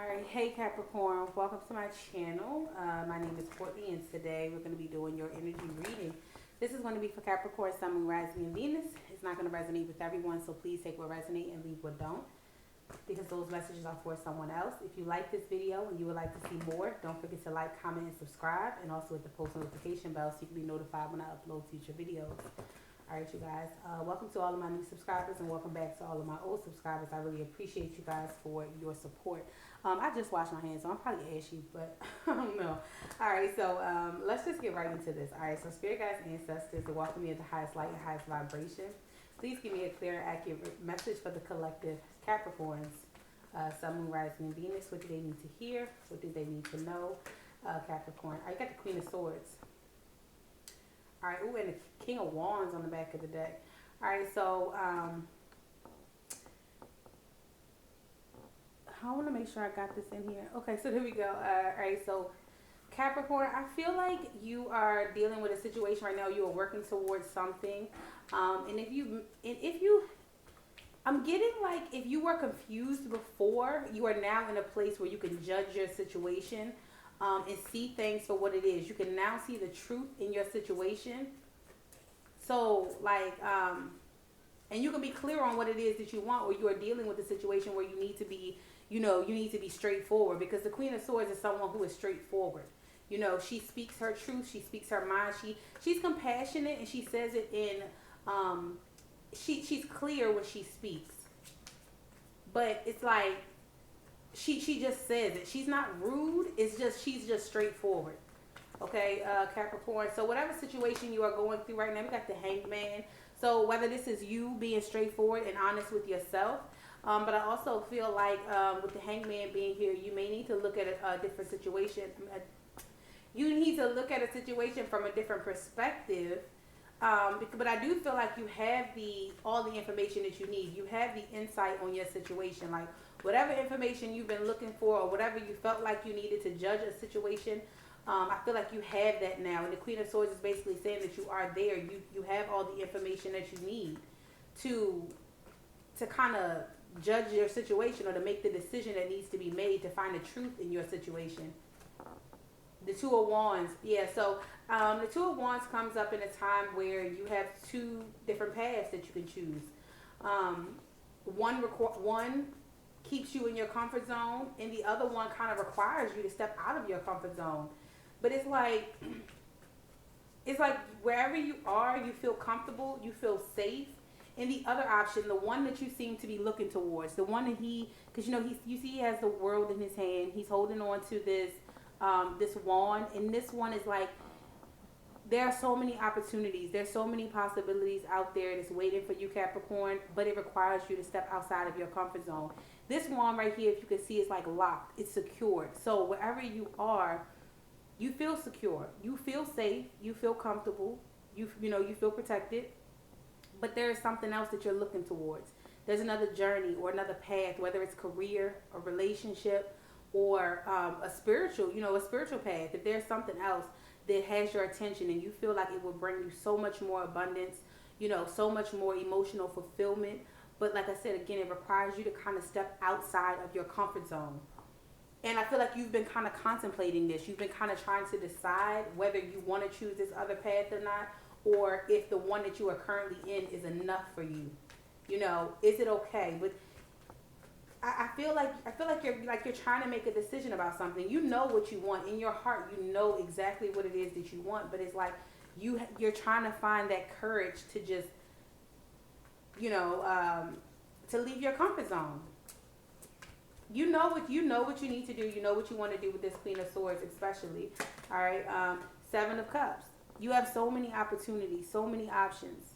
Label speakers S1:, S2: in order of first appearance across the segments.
S1: Alright, hey Capricorn, welcome to my channel. My name is Courtney and today we're going to be doing your energy reading. This is going to be for Capricorn, Sun, Moon, Rising, and Venus. It's not going to resonate with everyone, so please take what resonates and leave what don't, because those messages are for someone else. If you like this video and you would like to see more, don't forget to like, comment, and subscribe, and also hit the post notification bell so you can be notified when I upload future videos. Alright, you guys, welcome to all of my new subscribers and welcome back to all of my old subscribers. I really appreciate you guys for your support. I just washed my hands, so I'm probably ashy, but I don't know. Alright, so let's just get right into this. Alright, so spirit guides, ancestors, to welcome me at the highest light and highest vibration. Please give me a clear and accurate message for the collective Capricorns, Sun, Moon, Rising, and Venus. What do they need to hear? What do they need to know? Capricorn. I got the Queen of Swords. Alright, ooh, and the King of Wands on the back of the deck. Alright, so I want to make sure I got this in here. Okay, so here we go. Alright, so Capricorn, I feel like you are dealing with a situation right now. You are working towards something. And if you, I'm getting like if you were confused before, you are now in a place where you can judge your situation. And see things for what it is. You can now see the truth in your situation. So, like, and you can be clear on what it is that you want, or you are dealing with a situation where you need to be, you need to be straightforward. Because the Queen of Swords is someone who is straightforward. She speaks her truth. She speaks her mind. She's compassionate, and she says it in, she's clear when she speaks. But it's like, she just says it. She's not rude. It's just she's just straightforward. Okay, Capricorn. So whatever situation you are going through right now, we got the Hangman. So whether this is you being straightforward and honest with yourself, but I also feel like with the Hangman being here, you may need to look at a different situation. You need to look at a situation from a different perspective. But I do feel like you have all the information that you need. You have the insight on your situation. Like whatever information you've been looking for or whatever you felt like you needed to judge a situation, I feel like you have that now. And the Queen of Swords is basically saying that you are there. You have all the information that you need to kind of judge your situation or to make the decision that needs to be made to find the truth in your situation. The Two of Wands. Yeah, so the Two of Wands comes up in a time where you have two different paths that you can choose. One keeps you in your comfort zone, and the other one kind of requires you to step out of your comfort zone. But it's like wherever you are, you feel comfortable, you feel safe. And the other option, the one that you seem to be looking towards, the one that because you see he has the world in his hand. He's holding on to this wand, and this one is like, there are so many opportunities, there's so many possibilities out there that's waiting for you, Capricorn, but it requires you to step outside of your comfort zone. This wand right here, if you can see, is like locked, it's secured. So wherever you are, you feel secure, you feel safe, you feel comfortable, you feel protected. But there is something else that you're looking towards. There's another journey or another path, whether it's career, a relationship, or a spiritual path. If there's something else that has your attention and you feel like it will bring you so much more abundance, so much more emotional fulfillment. But like I said, again, it requires you to kind of step outside of your comfort zone. And I feel like you've been kind of contemplating this. You've been kind of trying to decide whether you want to choose this other path or not, or if the one that you are currently in is enough for you. Is it okay? But I feel like you're trying to make a decision about something. You know what you want in your heart. You know exactly what it is that you want. But it's like you're trying to find that courage to just to leave your comfort zone. You know what you need to do. You know what you want to do with this Queen of Swords, especially. All right, Seven of Cups. You have so many opportunities, so many options.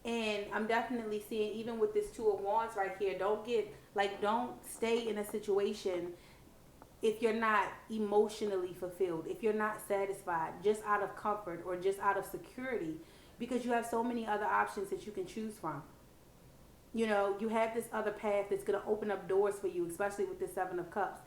S1: And I'm definitely seeing, even with this Two of Wands right here, don't stay in a situation if you're not emotionally fulfilled, if you're not satisfied, just out of comfort or just out of security, because you have so many other options that you can choose from. You have this other path that's going to open up doors for you, especially with the Seven of Cups.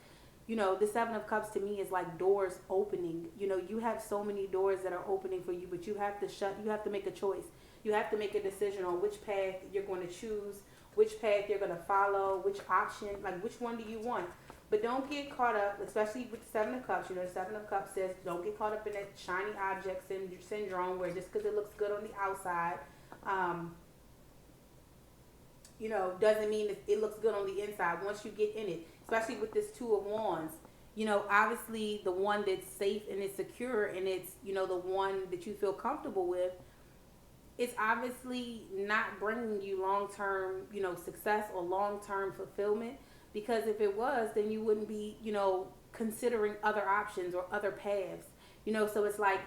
S1: The Seven of Cups to me is like doors opening. You have so many doors that are opening for you, but you have to make a choice. You have to make a decision on which path you're going to choose, which path you're going to follow, which option, like which one do you want? But don't get caught up, especially with the Seven of Cups. You know, the Seven of Cups says don't get caught up in that shiny object syndrome where just because it looks good on the outside, um, you know, doesn't mean it looks good on the inside once you get in it. Especially with this Two of Wands. You know, obviously the one that's safe and it's secure and it's, you know, the one that you feel comfortable with, it's obviously not bringing you long-term, you know, success or long-term fulfillment. Because if it was, then you wouldn't be, you know, considering other options or other paths. You know, so it's like,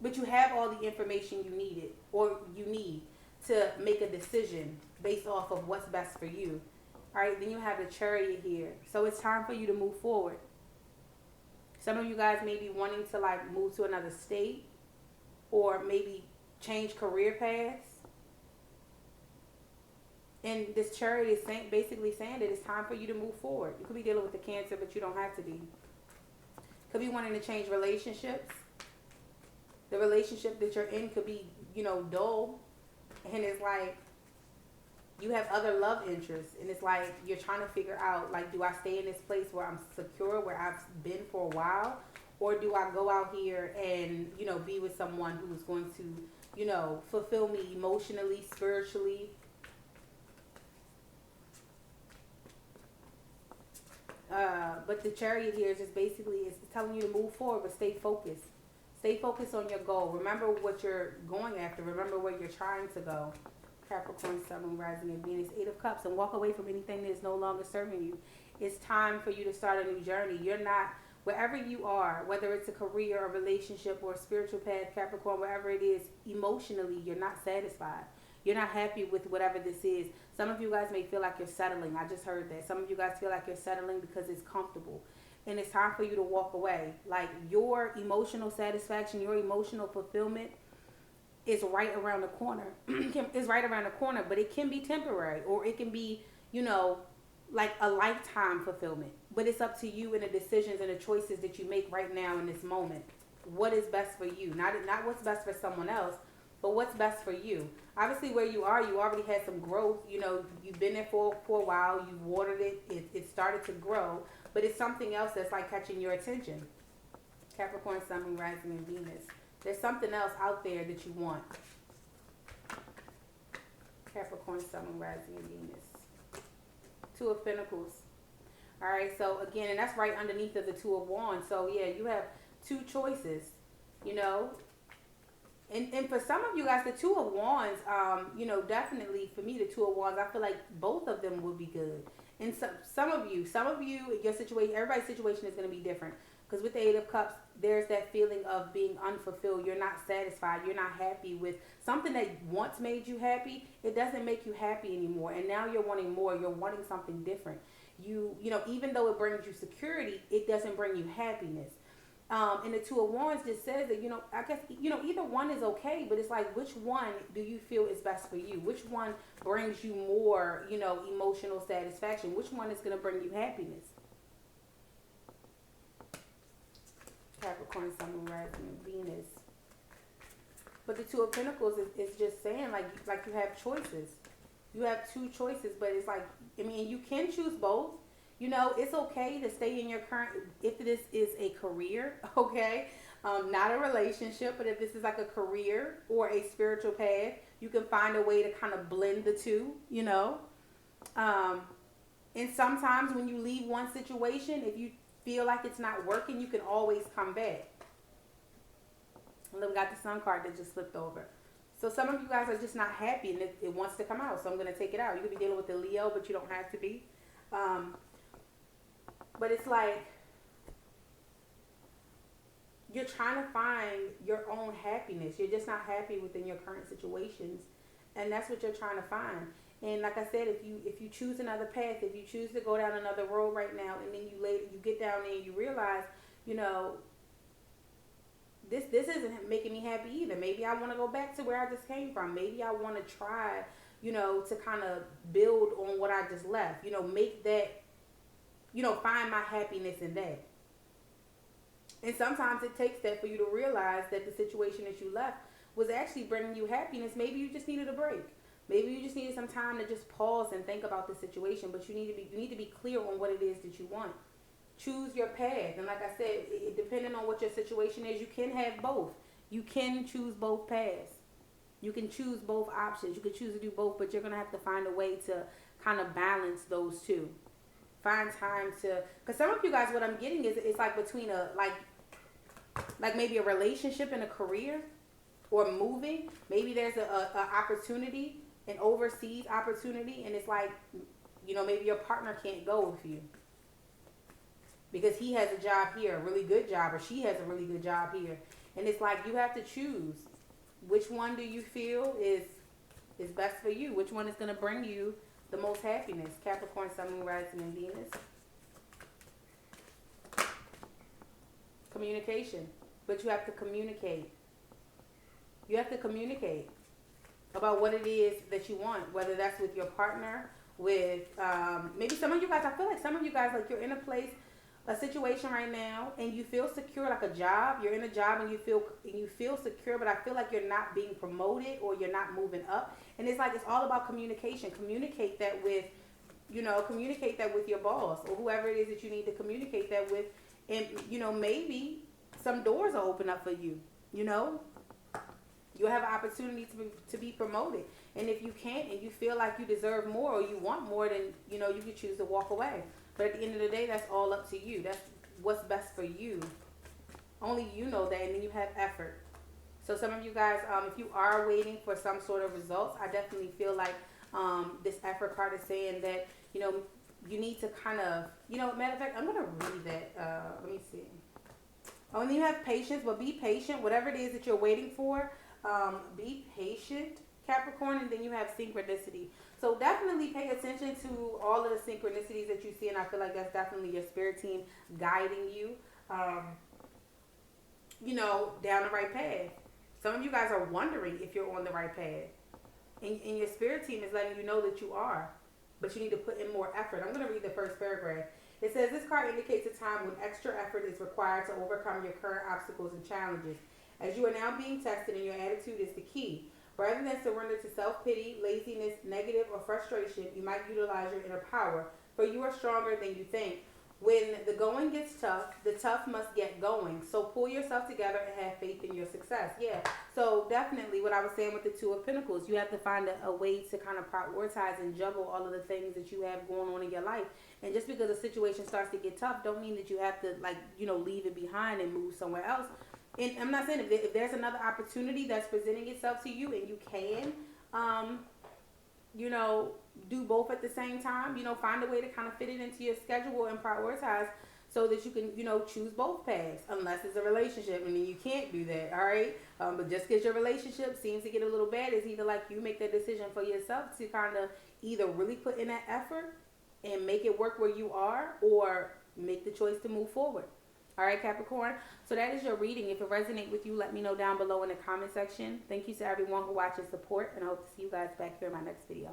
S1: but you have all the information you needed or you need to make a decision based off of what's best for you. All right, then you have the Chariot here. So it's time for you to move forward. Some of you guys may be wanting to like move to another state or maybe change career paths. And this Chariot is basically saying that it's time for you to move forward. You could be dealing with the Cancer, but you don't have to be. Could be wanting to change relationships. The relationship that you're in could be, you know, dull. And it's like you have other love interests. And it's like you're trying to figure out, like, do I stay in this place where I'm secure, where I've been for a while? Or do I go out here and, you know, be with someone who's going to, you know, fulfill me emotionally, spiritually? But the Chariot here is just basically it's telling you to move forward, but stay focused. Stay focused on your goal. Remember what you're going after. Remember where you're trying to go. Capricorn, Sun, Moon, Rising, and Venus, 8 of Cups, and walk away from anything that is no longer serving you. It's time for you to start a new journey. You're not, wherever you are, whether it's a career, a relationship, or a spiritual path, Capricorn, wherever it is, emotionally, you're not satisfied. You're not happy with whatever this is. Some of you guys may feel like you're settling. I just heard that. Some of you guys feel like you're settling because it's comfortable. And it's time for you to walk away. Like your emotional satisfaction, your emotional fulfillment is right around the corner. It's right around the corner, but it can be temporary or it can be, you know, like a lifetime fulfillment. But it's up to you and the decisions and the choices that you make right now in this moment. What is best for you? Not what's best for someone else, but what's best for you. Obviously, where you are, you already had some growth. You know, you've been there for a while. You've watered it. It started to grow. But it's something else that's like catching your attention. Capricorn, Sun, Moon, Rising, and Venus. There's something else out there that you want. Capricorn, Sun, Moon, Rising, and Venus. 2 of Pentacles. All right, so again, and that's right underneath of the 2 of Wands. So yeah, you have 2 choices, you know. And for some of you guys, the 2 of Wands, you know, definitely for me, the 2 of Wands, I feel like both of them would be good. And some of you, your situation, everybody's situation is going to be different. Because with the 8 of Cups, there's that feeling of being unfulfilled. You're not satisfied. You're not happy with something that once made you happy. It doesn't make you happy anymore. And now you're wanting more. You're wanting something different. You know, even though it brings you security, it doesn't bring you happiness. And the 2 of Wands just says that, you know, I guess, you know, either one is okay, but it's like, which one do you feel is best for you? Which one brings you more, you know, emotional satisfaction? Which one is going to bring you happiness? Capricorn, Sun, Moon, Rising, and Venus. But the 2 of Pentacles is just saying, like you have choices. You have 2 choices, but it's like, I mean, you can choose both. You know, it's okay to stay in your current, if this is a career, okay? Not a relationship, but if this is like a career or a spiritual path, you can find a way to kind of blend the 2, you know? And sometimes when you leave one situation, if you feel like it's not working, you can always come back. And then we got the Sun card that just flipped over. So some of you guys are just not happy and it wants to come out. So I'm going to take it out. You could be dealing with the Leo, but you don't have to be. But it's like you're trying to find your own happiness. You're just not happy within your current situations. And that's what you're trying to find. And like I said, if you choose another path, if you choose to go down another road right now, and then you get down there and you realize, you know, this isn't making me happy either. Maybe I want to go back to where I just came from. Maybe I want to try, you know, to kind of build on what I just left. You know, make that, you know, find my happiness in that. And sometimes it takes that for you to realize that the situation that you left was actually bringing you happiness. Maybe you just needed a break. Maybe you just needed some time to just pause and think about the situation, but you need to be clear on what it is that you want. Choose your path. And like I said, depending on what your situation is, you can have both. You can choose both paths. You can choose both options. You can choose to do both, but you're going to have to find a way to kind of balance those two. Find time to, because some of you guys, what I'm getting is it's like between like maybe a relationship and a career, or moving. Maybe there's a opportunity, an overseas opportunity, and it's like, maybe your partner can't go with you because he has a job here, a really good job, or she has a really good job here. And it's like you have to choose. Which one do you feel is best for you? Which one is going to bring you the most happiness? Capricorn, Sun, Moon, Rising, and Venus. Communication. But you have to communicate. You have to communicate about what it is that you want, whether that's with your partner, with maybe some of you guys, I feel like some of you guys, like you're in a situation right now and you feel secure, like a job. You're in a job and you feel secure, but I feel like you're not being promoted or you're not moving up. And it's like it's all about communication. Communicate that with your boss or whoever it is that you need to communicate that with. And maybe some doors will open up for you. You'll have an opportunity to be promoted. And if you can't and you feel like you deserve more or you want more, then you can choose to walk away. But at the end of the day, that's all up to you. That's what's best for you. Only you know that, and then you have effort. So some of you guys, if you are waiting for some sort of results, I definitely feel like this effort card is saying that, you need to kind of, matter of fact, I'm going to read that. Let me see. Oh, and you have patience, but be patient. Whatever it is that you're waiting for, be patient, Capricorn, and then you have synchronicity. So definitely pay attention to all of the synchronicities that you see, and I feel like that's definitely your spirit team guiding you, down the right path. Some of you guys are wondering if you're on the right path, and your spirit team is letting you know that you are, but you need to put in more effort. I'm going to read the first paragraph. It says, this card indicates a time when extra effort is required to overcome your current obstacles and challenges. As you are now being tested and your attitude is the key. Rather than surrender to self-pity, laziness, negative, or frustration, you might utilize your inner power, for you are stronger than you think. When the going gets tough, the tough must get going. So pull yourself together and have faith in your success. Yeah, so definitely what I was saying with the Two of Pentacles, you have to find a way to kind of prioritize and juggle all of the things that you have going on in your life. And just because a situation starts to get tough, don't mean that you have to, leave it behind and move somewhere else. And I'm not saying if there's another opportunity that's presenting itself to you and you can, do both at the same time, find a way to kind of fit it into your schedule and prioritize so that you can, choose both paths, unless it's a relationship, and then you can't do that, all right? But just because your relationship seems to get a little bad, it's either like you make that decision for yourself to kind of either really put in that effort and make it work where you are, or make the choice to move forward. All right, Capricorn. So that is your reading. If it resonates with you, let me know down below in the comment section. Thank you to everyone who watches support, and I hope to see you guys back here in my next video.